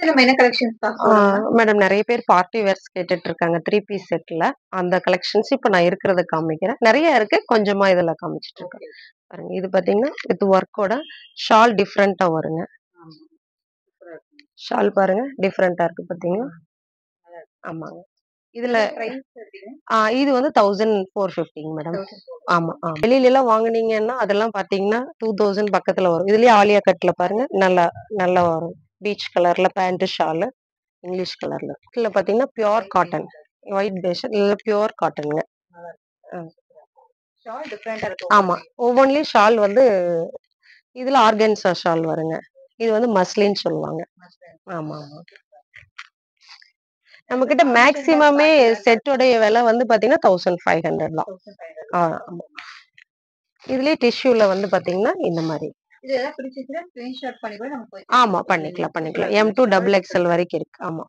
நம்ம என்ன கலெக்ஷன்ஸ் பார்க்கலாம்? மேடம் நெறைய பேர் பார்ட்டி வேர்ஸ் கேட்டுட்டு இருக்காங்க. 3 பீஸ் செட்ல. அந்த கலெக்ஷன்ஸ் இப்ப நான் இருக்கிறத காமிக்கிறேன். நெறைய இருக்கு. கொஞ்சமா இதுல காமிச்சுட்டு இருக்கேன். பாருங்க. இது பார்த்தீங்கன்னா, வித் ஒர்க்கோட ஷால் டிஃபரெண்ட்டா வருங்க. ஆமா. சூப்பரா இருக்கு. ஷால் பாருங்க. டிஃபரெண்ட்டா இருக்கு பார்த்தீங்களா? ஆமாங்க. இதுல பிரைஸ் எப்படிங்க? இது வந்து 1450ங்க மேடம். 1400. ஆமா. வெளியிலலாம் வாங்குனீங்கன்னா, அதெல்லாம் பார்த்தீங்கன்னா, 2000 பக்கத்துல வரும். இதுலயே ஆலியா கட்ல பாருங்க. நல்லா நல்லா வரும். பீச் கலர்ல பேண்ட், ஷாலு இங்கிலீஷ் கலர்ல. கீழ பார்த்தீங்கன்னா, பியூர் காட்டன். ஒயிட் பேஸ் இல்ல பியூர் காட்டன்ங்க. அ. ஷால் டிஃபரெண்டா இருக்கு. ஆமா. ஒவ்வொன்லயும் ஷால் வந்து இதுல ஆர்கன்ஸா ஷால் வருங்க. இது வந்து மஸ்லின் சொல்லுவாங்க. ஆமா, ஆமா. நம்மகிட்ட மேக்ஸிமமே செட்டோடைய விலை வந்து பார்த்தீங்கன்னா, 1500 தான். 1500. ஆமா. இதுலயே டிஷ்யூல வந்து பார்த்தீங்கன்னா, இந்த மாரி. இது ஏதாவது பிடிச்சிச்சுன்னா ஸ்கிரீன்ஷாட் பண்ணி கூட நம்ம போய் ஆமா. பண்ணிக்கலாம், பண்ணிக்கலாம். M2 XXL வரைக்கும் இருக்கு. ஆமா.